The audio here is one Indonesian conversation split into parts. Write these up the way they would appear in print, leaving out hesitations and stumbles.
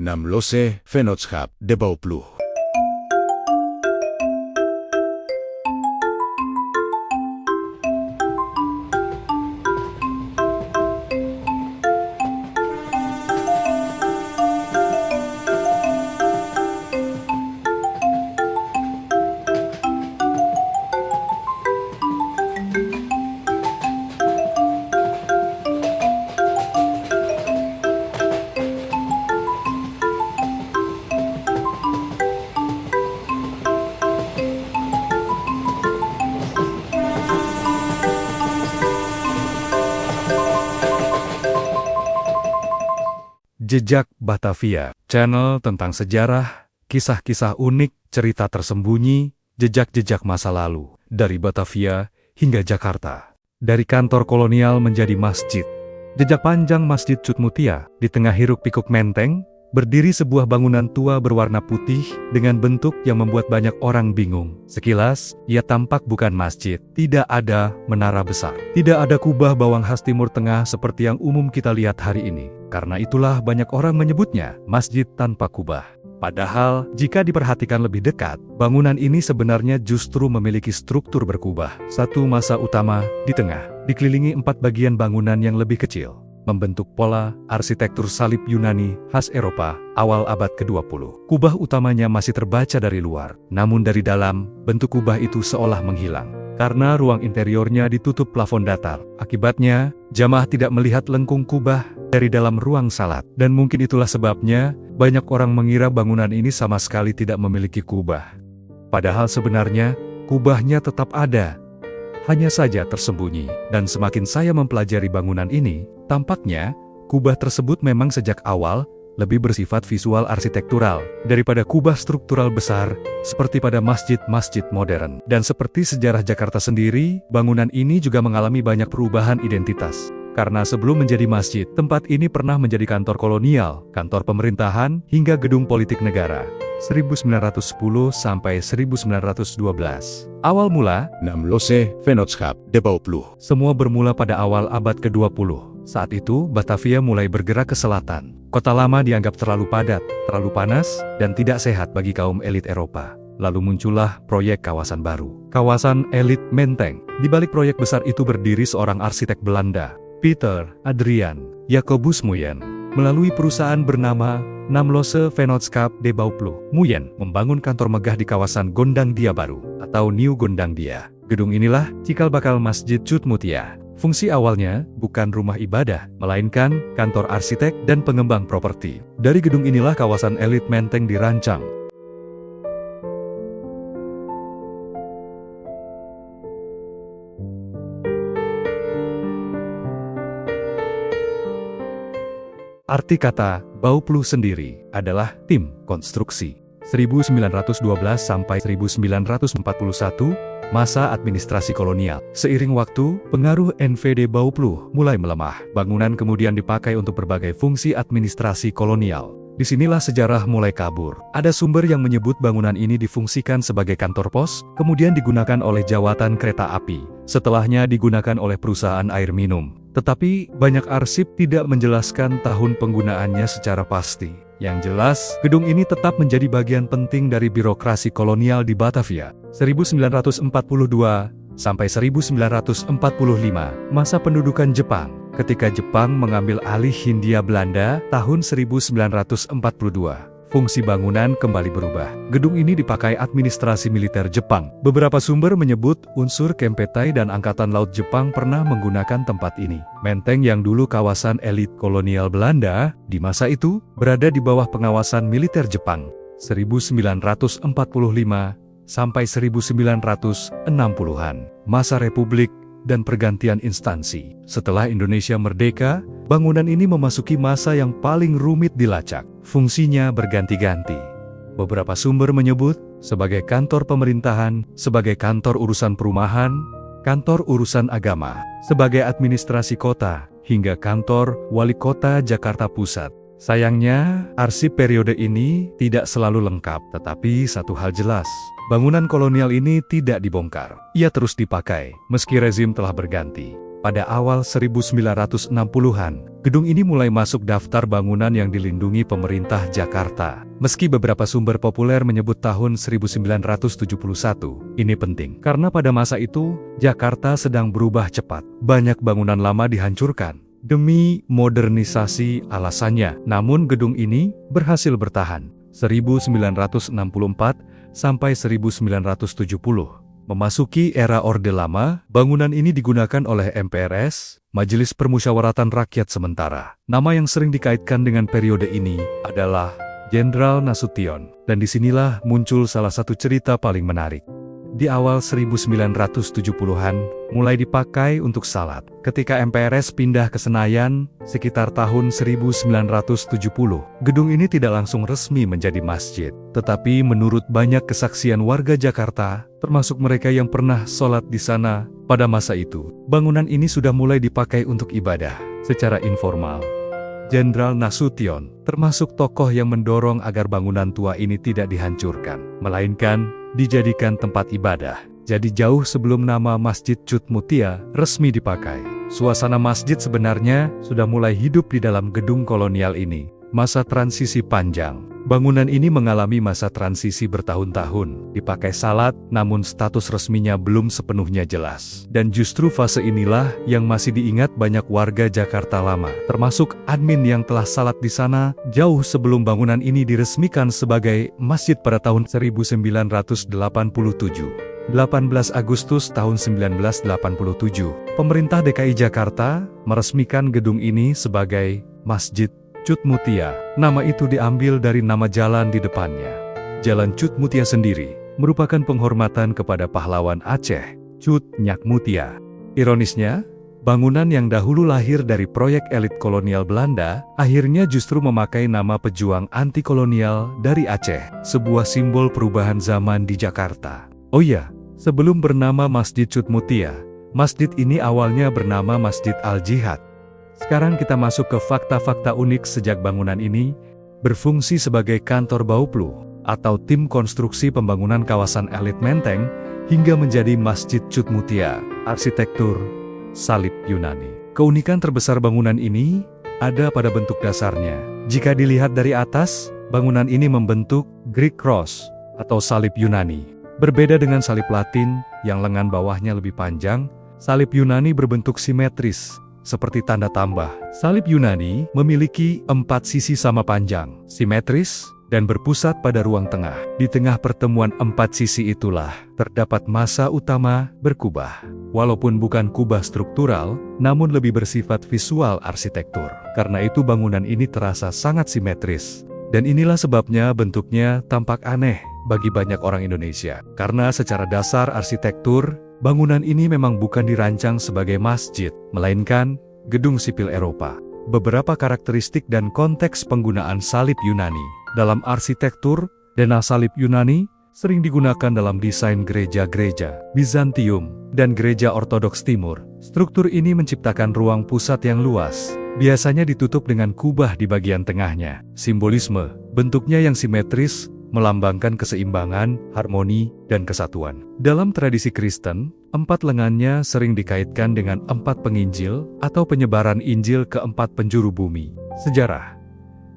Namloze Vennootschap de Bouwploeg. Jejak Batavia, channel tentang sejarah, kisah-kisah unik, cerita tersembunyi, jejak-jejak masa lalu, dari Batavia hingga Jakarta. Dari kantor kolonial menjadi masjid. Jejak panjang Masjid Cut Mutia, di tengah hiruk-pikuk Menteng, berdiri sebuah bangunan tua berwarna putih dengan bentuk yang membuat banyak orang bingung. Sekilas, ia tampak bukan masjid, tidak ada menara besar, tidak ada kubah bawang khas Timur Tengah seperti yang umum kita lihat hari ini. Karena itulah banyak orang menyebutnya masjid tanpa kubah. Padahal, jika diperhatikan lebih dekat, bangunan ini sebenarnya justru memiliki struktur berkubah. Satu masa utama di tengah, dikelilingi 4 bagian bangunan yang lebih kecil, membentuk pola arsitektur salib Yunani khas Eropa awal abad ke-20. Kubah utamanya masih terbaca dari luar, namun dari dalam, bentuk kubah itu seolah menghilang. Karena ruang interiornya ditutup plafon datar. Akibatnya, jamaah tidak melihat lengkung kubah dari dalam ruang salat. Dan mungkin itulah sebabnya, banyak orang mengira bangunan ini sama sekali tidak memiliki kubah. Padahal sebenarnya, kubahnya tetap ada. Hanya saja tersembunyi. Dan semakin saya mempelajari bangunan ini, tampaknya, kubah tersebut memang sejak awal lebih bersifat visual arsitektural daripada kubah struktural besar seperti pada masjid-masjid modern. Dan seperti sejarah Jakarta sendiri, bangunan ini juga mengalami banyak perubahan identitas. Karena sebelum menjadi masjid, tempat ini pernah menjadi kantor kolonial, kantor pemerintahan, hingga gedung politik negara. 1910 sampai 1912. Awal mula, Namloze Vennootschap de Bouwploeg. semua bermula pada awal abad ke-20. Saat itu, Batavia mulai bergerak ke selatan. Kota lama dianggap terlalu padat, terlalu panas, dan tidak sehat bagi kaum elit Eropa. Lalu muncullah proyek kawasan baru, kawasan elit Menteng. Di balik proyek besar itu berdiri seorang arsitek Belanda, Peter Adrian Jacobus Muyen, melalui perusahaan bernama Namloze Vennootschap de Bouwploeg. Muyen membangun kantor megah di kawasan Gondangdia Baru, atau New Gondangdia. Gedung inilah cikal bakal Masjid Cut Mutia. Fungsi awalnya bukan rumah ibadah, melainkan kantor arsitek dan pengembang properti. Dari gedung inilah kawasan elit Menteng dirancang. Arti kata Bouwploeg sendiri adalah tim konstruksi. 1912 sampai 1941, masa administrasi kolonial. Seiring waktu, pengaruh NVD Bouwploeg mulai melemah. Bangunan kemudian dipakai untuk berbagai fungsi administrasi kolonial. Disinilah sejarah mulai kabur. Ada sumber yang menyebut bangunan ini difungsikan sebagai kantor pos, kemudian digunakan oleh jawatan kereta api. Setelahnya digunakan oleh perusahaan air minum. Tetapi, banyak arsip tidak menjelaskan tahun penggunaannya secara pasti. Yang jelas, gedung ini tetap menjadi bagian penting dari birokrasi kolonial di Batavia. 1942 sampai 1945, masa pendudukan Jepang. Ketika Jepang mengambil alih Hindia Belanda tahun 1942. Fungsi bangunan kembali berubah. Gedung ini dipakai administrasi militer Jepang. Beberapa sumber menyebut unsur Kempeitai dan Angkatan Laut Jepang pernah menggunakan tempat ini. Menteng yang dulu kawasan elit kolonial Belanda, di masa itu, berada di bawah pengawasan militer Jepang. 1945 sampai 1960-an, masa Republik dan pergantian instansi. Setelah Indonesia merdeka, bangunan ini memasuki masa yang paling rumit dilacak. Fungsinya berganti-ganti. Beberapa sumber menyebut sebagai kantor pemerintahan, sebagai kantor urusan perumahan, kantor urusan agama, sebagai administrasi kota, hingga kantor wali kota Jakarta Pusat. Sayangnya, arsip periode ini tidak selalu lengkap, tetapi satu hal jelas, bangunan kolonial ini tidak dibongkar. Ia terus dipakai, meski rezim telah berganti. Pada awal 1960-an, gedung ini mulai masuk daftar bangunan yang dilindungi pemerintah Jakarta. Meski beberapa sumber populer menyebut tahun 1971, ini penting. Karena pada masa itu, Jakarta sedang berubah cepat. Banyak bangunan lama dihancurkan demi modernisasi alasannya. Namun gedung ini berhasil bertahan. 1964 sampai 1970. Memasuki era Orde Lama, bangunan ini digunakan oleh MPRS, Majelis Permusyawaratan Rakyat Sementara. Nama yang sering dikaitkan dengan periode ini adalah Jenderal Nasution. Dan disinilah muncul salah satu cerita paling menarik. Di awal 1970-an, mulai dipakai untuk salat. Ketika MPRS pindah ke Senayan, sekitar tahun 1970, gedung ini tidak langsung resmi menjadi masjid. Tetapi menurut banyak kesaksian warga Jakarta, termasuk mereka yang pernah sholat di sana, pada masa itu, bangunan ini sudah mulai dipakai untuk ibadah secara informal. Jenderal Nasution termasuk tokoh yang mendorong agar bangunan tua ini tidak dihancurkan, melainkan dijadikan tempat ibadah. Jadi jauh sebelum nama Masjid Cut Mutia resmi dipakai, suasana masjid sebenarnya sudah mulai hidup di dalam gedung kolonial ini. Masa transisi panjang. Bangunan ini mengalami masa transisi bertahun-tahun, dipakai salat, namun status resminya belum sepenuhnya jelas. Dan justru fase inilah yang masih diingat banyak warga Jakarta Lama, termasuk admin yang telah salat di sana jauh sebelum bangunan ini diresmikan sebagai masjid pada tahun 1987. 18 Agustus tahun 1987, pemerintah DKI Jakarta meresmikan gedung ini sebagai Masjid Cut Mutia. Nama itu diambil dari nama jalan di depannya. Jalan Cut Mutia sendiri merupakan penghormatan kepada pahlawan Aceh, Cut Nyak Mutia. Ironisnya, bangunan yang dahulu lahir dari proyek elit kolonial Belanda, akhirnya justru memakai nama pejuang anti-kolonial dari Aceh, sebuah simbol perubahan zaman di Jakarta. Oh iya, sebelum bernama Masjid Cut Mutia, masjid ini awalnya bernama Masjid Al-Jihad. Sekarang kita masuk ke fakta-fakta unik sejak bangunan ini berfungsi sebagai kantor Bauplu atau tim konstruksi pembangunan kawasan elit Menteng hingga menjadi Masjid Cut Mutia. Arsitektur salib Yunani. Keunikan terbesar bangunan ini ada pada bentuk dasarnya. Jika dilihat dari atas, bangunan ini membentuk Greek Cross atau salib Yunani. Berbeda dengan salib Latin yang lengan bawahnya lebih panjang, salib Yunani berbentuk simetris seperti tanda tambah. Salib Yunani memiliki 4 sisi sama panjang, simetris, dan berpusat pada ruang tengah. Di tengah pertemuan 4 sisi itulah terdapat massa utama berkubah. Walaupun bukan kubah struktural, namun lebih bersifat visual arsitektur. Karena itu bangunan ini terasa sangat simetris. Dan inilah sebabnya bentuknya tampak aneh bagi banyak orang Indonesia. Karena secara dasar arsitektur, bangunan ini memang bukan dirancang sebagai masjid, melainkan gedung sipil Eropa. Beberapa karakteristik dan konteks penggunaan salib Yunani. Dalam arsitektur, denah salib Yunani sering digunakan dalam desain gereja-gereja Bizantium dan gereja Ortodoks Timur. Struktur ini menciptakan ruang pusat yang luas, biasanya ditutup dengan kubah di bagian tengahnya. Simbolisme, bentuknya yang simetris, melambangkan keseimbangan, harmoni, dan kesatuan. Dalam tradisi Kristen, 4 lengannya sering dikaitkan dengan 4 penginjil atau penyebaran Injil ke 4 penjuru bumi. Sejarah.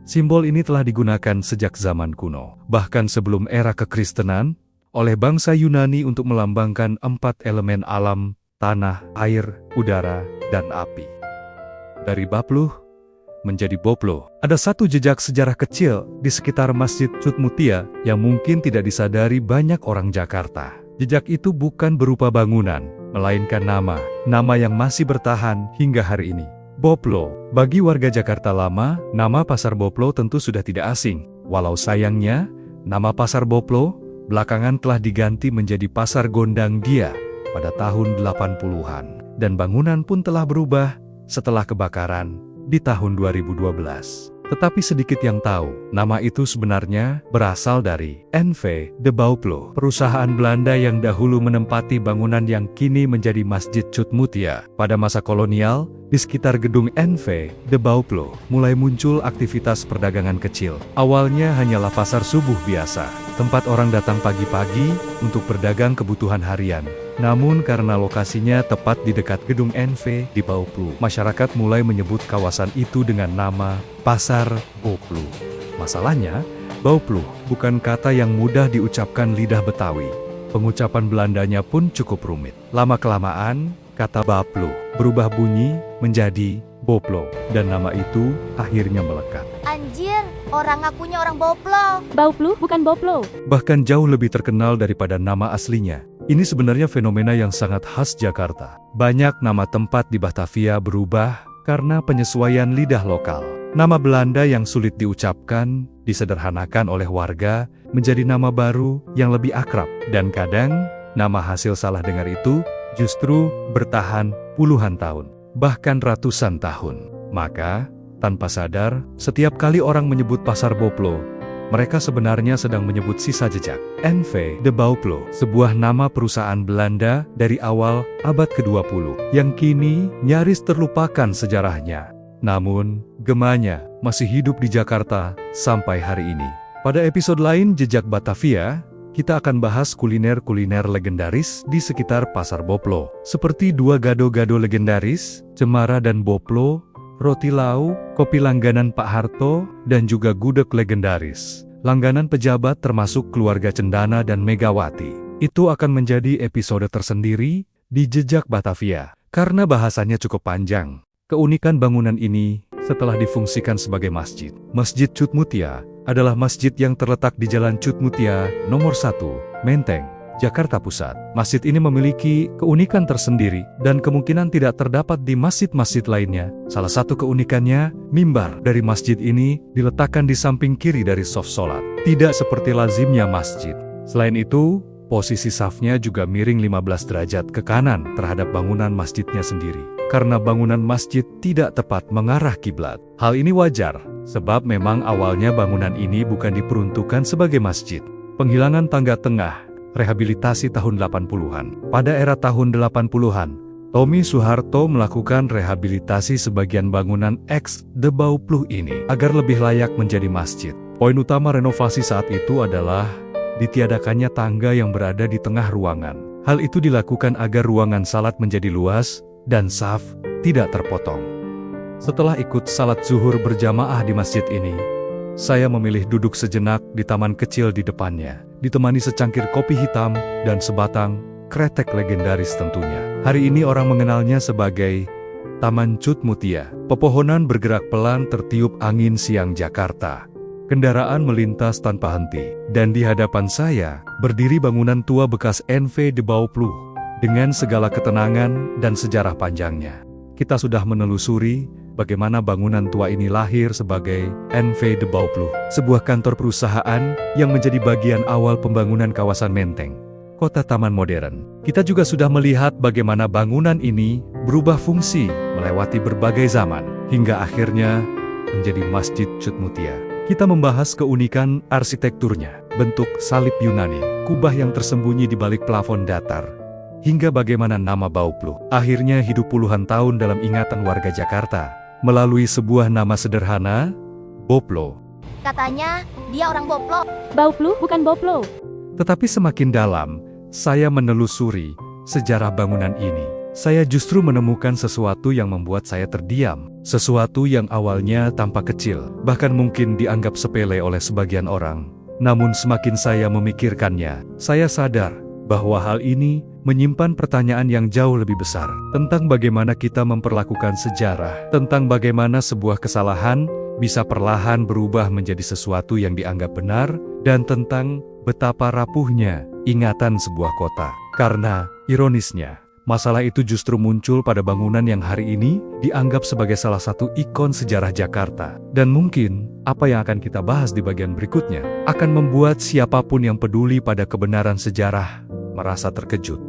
Simbol ini telah digunakan sejak zaman kuno, bahkan sebelum era kekristenan, oleh bangsa Yunani untuk melambangkan 4 elemen alam, tanah, air, udara, dan api. Dari Bapluh menjadi Boplo. Ada satu jejak sejarah kecil di sekitar Masjid Cut Mutia yang mungkin tidak disadari banyak orang Jakarta. Jejak itu bukan berupa bangunan, melainkan nama yang masih bertahan hingga hari ini. Boplo. Bagi warga Jakarta Lama, nama Pasar Boplo tentu sudah tidak asing. Walau sayangnya, nama Pasar Boplo belakangan telah diganti menjadi Pasar Gondang Dia pada tahun 80-an. Dan bangunan pun telah berubah setelah kebakaran di tahun 2012. Tetapi sedikit yang tahu, nama itu sebenarnya berasal dari NV de Bauplo, perusahaan Belanda yang dahulu menempati bangunan yang kini menjadi Masjid Cut Mutia. Pada masa kolonial, di sekitar gedung NV de Bauplo, mulai muncul aktivitas perdagangan kecil. Awalnya hanyalah pasar subuh biasa, tempat orang datang pagi-pagi untuk berdagang kebutuhan harian. Namun karena lokasinya tepat di dekat gedung NV di Bauplu, masyarakat mulai menyebut kawasan itu dengan nama Pasar Bauplu. Masalahnya, Bauplu bukan kata yang mudah diucapkan lidah Betawi. Pengucapan Belandanya pun cukup rumit. Lama-kelamaan, kata Bauplu berubah bunyi menjadi Boplo, dan nama itu akhirnya melekat. Anjir, orang ngakunya orang Boplo. Bauplu bukan Boplo. Bahkan jauh lebih terkenal daripada nama aslinya. Ini sebenarnya fenomena yang sangat khas Jakarta. Banyak nama tempat di Batavia berubah karena penyesuaian lidah lokal. Nama Belanda yang sulit diucapkan, disederhanakan oleh warga, menjadi nama baru yang lebih akrab. Dan kadang, nama hasil salah dengar itu justru bertahan puluhan tahun, bahkan ratusan tahun. Maka, tanpa sadar, setiap kali orang menyebut Pasar Boplo, mereka sebenarnya sedang menyebut sisa jejak. NV de Bauplo, sebuah nama perusahaan Belanda dari awal abad ke-20, yang kini nyaris terlupakan sejarahnya. Namun, gemanya masih hidup di Jakarta sampai hari ini. Pada episode lain Jejak Batavia, kita akan bahas kuliner-kuliner legendaris di sekitar Pasar Boplo, seperti dua gado-gado legendaris, Cemara dan Boplo, roti lau, kopi langganan Pak Harto, dan juga gudeg legendaris, langganan pejabat termasuk keluarga Cendana dan Megawati. Itu akan menjadi episode tersendiri di Jejak Batavia, karena bahasannya cukup panjang. Keunikan bangunan ini setelah difungsikan sebagai masjid. Masjid Cut Mutia adalah masjid yang terletak di Jalan Cut Mutia, nomor 1, Menteng, Jakarta Pusat. Masjid ini memiliki keunikan tersendiri dan kemungkinan tidak terdapat di masjid-masjid lainnya. Salah satu keunikannya, mimbar dari masjid ini diletakkan di samping kiri dari saf sholat, tidak seperti lazimnya masjid. Selain itu, posisi safnya juga miring 15 derajat ke kanan terhadap bangunan masjidnya sendiri, karena bangunan masjid tidak tepat mengarah kiblat. Hal ini wajar, sebab memang awalnya bangunan ini bukan diperuntukkan sebagai masjid. Penghilangan tangga tengah, rehabilitasi tahun 80-an. Pada era tahun 80-an, Tommy Soeharto melakukan rehabilitasi sebagian bangunan ex de Bauplu ini agar lebih layak menjadi masjid. Poin utama renovasi saat itu adalah ditiadakannya tangga yang berada di tengah ruangan. Hal itu dilakukan agar ruangan salat menjadi luas dan saf tidak terpotong. Setelah ikut salat zuhur berjamaah di masjid ini, saya memilih duduk sejenak di taman kecil di depannya, ditemani secangkir kopi hitam dan sebatang kretek legendaris tentunya. Hari ini orang mengenalnya sebagai Taman Cut Mutia. Pepohonan bergerak pelan tertiup angin siang Jakarta. Kendaraan melintas tanpa henti, dan di hadapan saya berdiri bangunan tua bekas NV de Bauplu dengan segala ketenangan dan sejarah panjangnya. Kita sudah menelusuri bagaimana bangunan tua ini lahir sebagai NV de Bauplu, sebuah kantor perusahaan yang menjadi bagian awal pembangunan kawasan Menteng, kota taman modern. Kita juga sudah melihat bagaimana bangunan ini berubah fungsi melewati berbagai zaman, hingga akhirnya menjadi Masjid Cut Mutia. Kita membahas keunikan arsitekturnya, bentuk salib Yunani, kubah yang tersembunyi di balik plafon datar, hingga bagaimana nama Bauplu akhirnya hidup puluhan tahun dalam ingatan warga Jakarta, melalui sebuah nama sederhana, Boplo. Katanya, dia orang Boplo. Bauplu bukan Boplo. Tetapi semakin dalam, saya menelusuri sejarah bangunan ini. Saya justru menemukan sesuatu yang membuat saya terdiam. Sesuatu yang awalnya tampak kecil, bahkan mungkin dianggap sepele oleh sebagian orang. Namun semakin saya memikirkannya, saya sadar bahwa hal ini menyimpan pertanyaan yang jauh lebih besar. Tentang bagaimana kita memperlakukan sejarah, tentang bagaimana sebuah kesalahan bisa perlahan berubah menjadi sesuatu yang dianggap benar, dan tentang betapa rapuhnya ingatan sebuah kota. Karena, ironisnya, masalah itu justru muncul pada bangunan yang hari ini dianggap sebagai salah satu ikon sejarah Jakarta. Dan mungkin, apa yang akan kita bahas di bagian berikutnya, akan membuat siapapun yang peduli pada kebenaran sejarah merasa terkejut.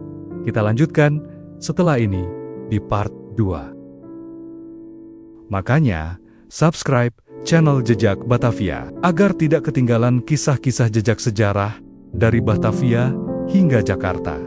Kita lanjutkan setelah ini di part 2. Makanya, subscribe channel Jejak Batavia agar tidak ketinggalan kisah-kisah jejak sejarah dari Batavia hingga Jakarta.